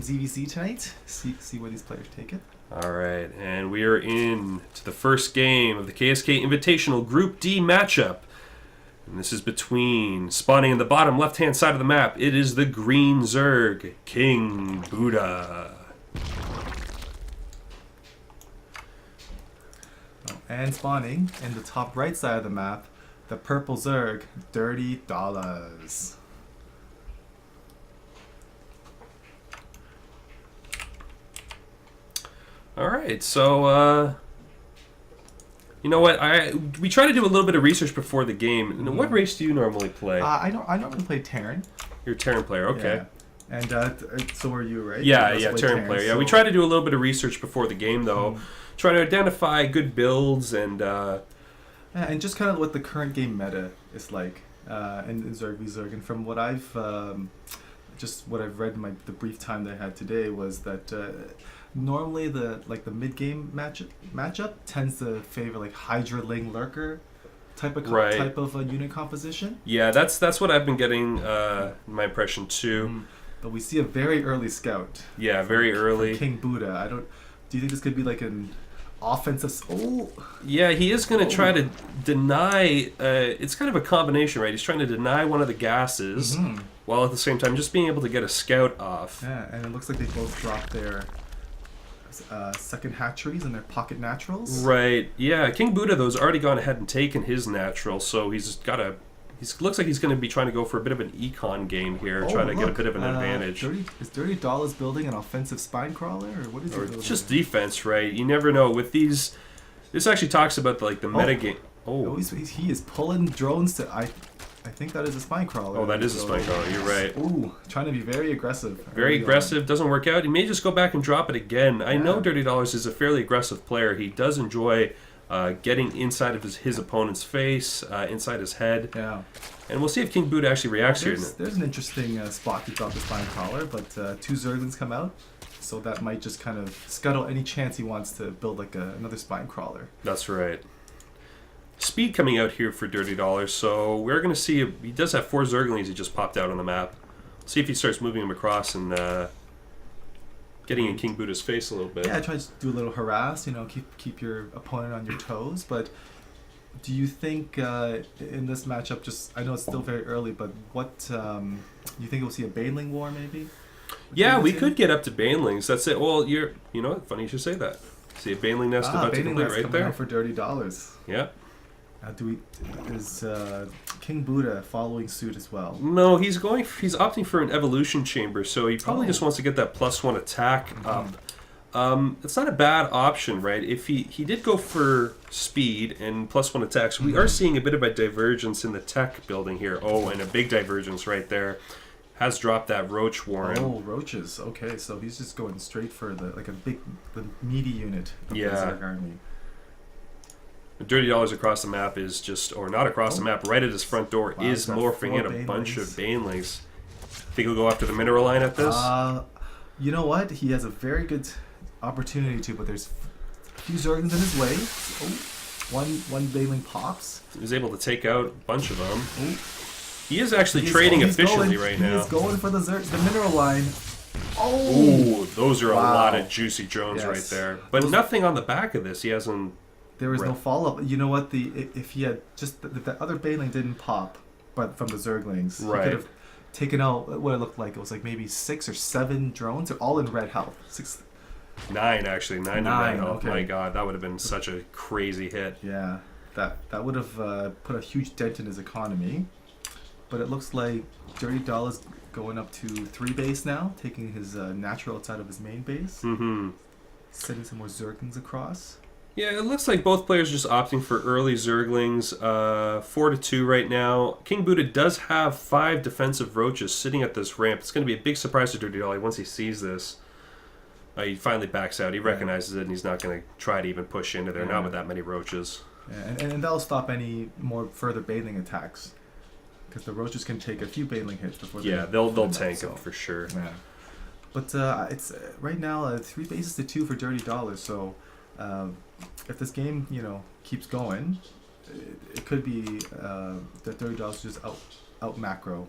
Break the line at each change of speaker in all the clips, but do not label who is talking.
ZVZ tonight. See where these players take it.
All right, and we are in to the first game of the KSK Invitational Group D matchup. And this is between, spawning in the bottom left-hand side of the map, it is the green Zerg, King Buddha.
And spawning in the top right side of the map, the purple Zerg, DirtyDollas.
All right, so you know what? We try to do a little bit of research before the game. What race do you normally play?
I normally play Terran.
You're a Terran player, okay.
Yeah. And so are you, right?
Yeah, Terran player. Yeah, we try to do a little bit of research before the game, though. Try to identify good builds and
and just kind of what the current game meta is like in Zerg v Zerg. And from what I've what I've read in the brief time that I had today was that normally the mid game matchup tends to favor like Hydra Ling Lurker type of unit composition.
Yeah, that's what I've been getting my impression too.
But we see a very early scout.
Yeah, very early.
King Buddha. Do you think this could be like an offensive?
Yeah, he is going to try to deny. It's kind of a combination, right? He's trying to deny one of the gases while at the same time just being able to get a scout off.
Yeah, and it looks like they both dropped their second hatcheries and their pocket naturals.
Right. Yeah, King Buddha though has already gone ahead and taken his natural, so he's got a. Looks like he's going to be trying to go for a bit of an econ game here, trying to get a bit of an advantage.
Is DirtyDollas building an offensive spine crawler, or what is he building?
It's just defense, right? You never know. With these, this actually talks about the meta game.
He is pulling drones to. I think that is a spine crawler.
Oh, that is a spine crawler. You're right.
Ooh, trying to be very aggressive.
Very aggressive. Doesn't work out. He may just go back and drop it again. I know DirtyDollas is a fairly aggressive player. He does enjoy getting inside of his opponent's face, inside his head.
Yeah.
And we'll see if King Buddha actually reacts here.
There's an interesting spot to drop the spine crawler, but two Zerglings come out, so that might just kind of scuttle any chance he wants to build another spine crawler.
That's right. Speed coming out here for DirtyDollas, so we're going to see he does have 4 Zerglings he just popped out on the map. See if he starts moving them across and getting in King Buddha's face a little bit.
Yeah, try to do a little harass, keep your opponent on your toes. But do you think in this matchup, I know it's still very early, but what you think we'll see a Baneling war maybe?
Yeah, we could get up to Banelings. That's it. Well, you know what? Funny you should say that. See a Baneling nest about to complete right there.
For DirtyDollas.
Yeah.
Is King Buddha following suit as well?
No, he's opting for an evolution chamber, so he probably just wants to get that +1 attack up. It's not a bad option, right? If he did go for speed and +1 attacks, we are seeing a bit of a divergence in the tech building here. Oh, and a big divergence right there. Has dropped that Roach Warren.
Oh, Roaches. Okay, so he's just going straight for the meaty unit of the Zerg army.
DirtyDollas across the map is or not across the map, right at his front door is morphing in a bunch of Banelings. Think he'll go after the mineral line at this?
You know what? He has a very good opportunity to, but there's a few Zerglings in his way. One Baneling pops.
He was able to take out a bunch of them. He is actually trading efficiently right now.
He's going for the mineral line.
Oh, those are a lot of juicy drones right there. But nothing on the back of this. He hasn't.
There was no follow-up. You know what? If he had just the other Baneling didn't pop, but from the Zerglings, he could have taken out what it looked like. It was like maybe 6 or 7 drones. They're all in red health.
9 actually. 9 in red health.
Okay.
My God, that would have been such a crazy hit.
Yeah, that would have put a huge dent in his economy. But it looks like DirtyDollas going up to 3 base now, taking his natural outside of his main base. Sending some more Zerglings across.
Yeah, it looks like both players just opting for early Zerglings. 4-2 right now. King Buddha does have 5 defensive Roaches sitting at this ramp. It's going to be a big surprise to DirtyDollas once he sees this. He finally backs out. He recognizes it, and he's not going to try to even push into there, not with that many Roaches.
Yeah, and that'll stop any more further Baneling attacks. Because the Roaches can take a few Baneling hits before they...
Yeah, they'll tank him for sure.
Yeah. But it's right now 3 bases to 2 for DirtyDollas, so... if this game, keeps going, it could be that DirtyDollas just out macro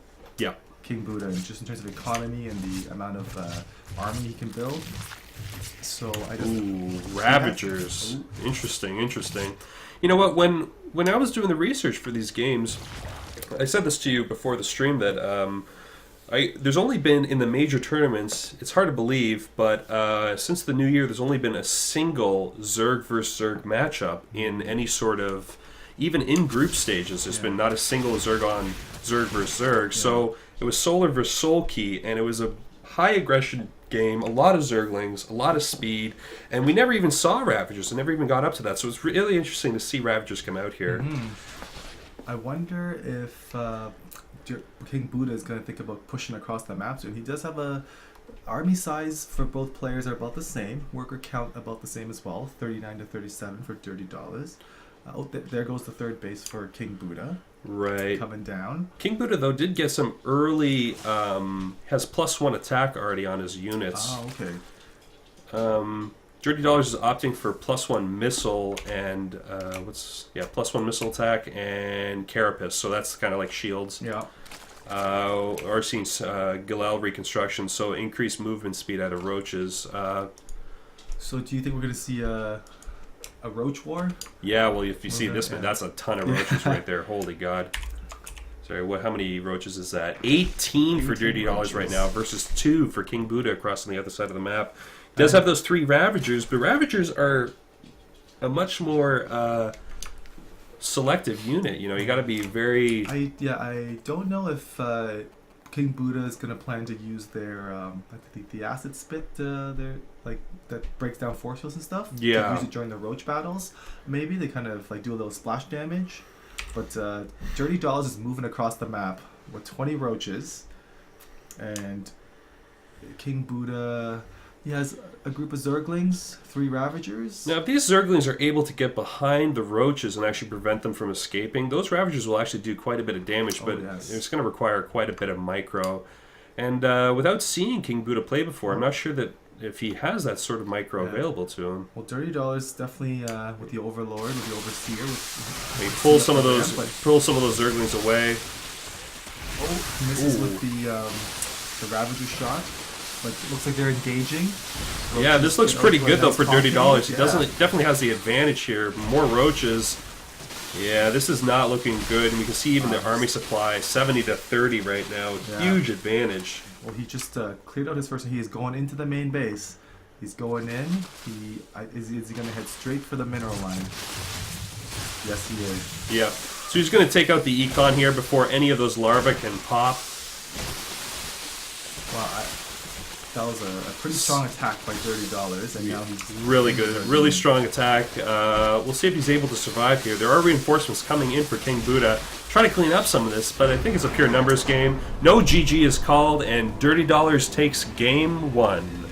King Buddha, and just in terms of economy and the amount of army he can build. So I just
Ravagers. Interesting. You know what? When I was doing the research for these games, I said this to you before the stream that there's only been in the major tournaments. It's hard to believe, but since the new year, there's only been a single Zerg versus Zerg matchup in any sort of, even in group stages. There's been not a single Zerg versus Zerg. So it was Solar versus Soul Key, and it was a high aggression game, a lot of Zerglings, a lot of speed, and we never even saw Ravagers. I never even got up to that. So it's really interesting to see Ravagers come out here.
I wonder if King Buddha is going to think about pushing across the map soon. He does have a army size for both players are about the same. Worker count about the same as well, 39 to 37 for DirtyDollas. There goes the third base for King Buddha.
Right.
Coming down.
King Buddha, though, did get some early, has +1 attack already on his units.
Oh, okay.
DirtyDollas is opting for +1 missile and, +1 missile attack and Carapace, so that's kind of like shields.
Yeah.
Arsene's Galil reconstruction, so increased movement speed out of roaches.
So do you think we're going to see a roach war?
Yeah, well, if you see this one, that's a ton of roaches right there. Holy God. Sorry, how many roaches is that? 18 for DirtyDollas right now versus 2 for King Buddha across on the other side of the map. He does have those 3 Ravagers, but Ravagers are a much more selective unit. You know, you got to be very...
I don't know if King Buddha is going to plan to use their the acid spit that breaks down force fields and stuff.
Yeah.
To use it during the roach battles. Maybe they kind of like do a little splash damage. But DirtyDollas is moving across the map with 20 roaches, and King Buddha, he has a group of Zerglings, 3 Ravagers.
Now, if these Zerglings are able to get behind the roaches and actually prevent them from escaping, those Ravagers will actually do quite a bit of damage, but it's going to require quite a bit of micro. And without seeing King Buddha play before, I'm not sure that if he has that sort of micro available to him.
Well, DirtyDollas definitely with the Overlord, with the Overseer.
He pulls some of those Zerglings away.
Misses with the Ravager shot. But it looks like they're engaging.
Yeah, this looks pretty good though for DirtyDollas. He definitely has the advantage here. More roaches. Yeah, this is not looking good, and you can see even the army supply 70 to 30 right now. Huge advantage.
Well, he just cleared out his first. He is going into the main base. He's going in. Is he going to head straight for the mineral line? Yes, he is.
Yeah. So he's going to take out the econ here before any of those larvae can pop.
Well, that was a pretty strong attack by DirtyDollas, and now he's
really good, really strong attack. We'll see if he's able to survive here. There are reinforcements coming in for King Buddha. Try to clean up some of this, but I think it's a pure numbers game. No GG is called, and DirtyDollas takes game 1.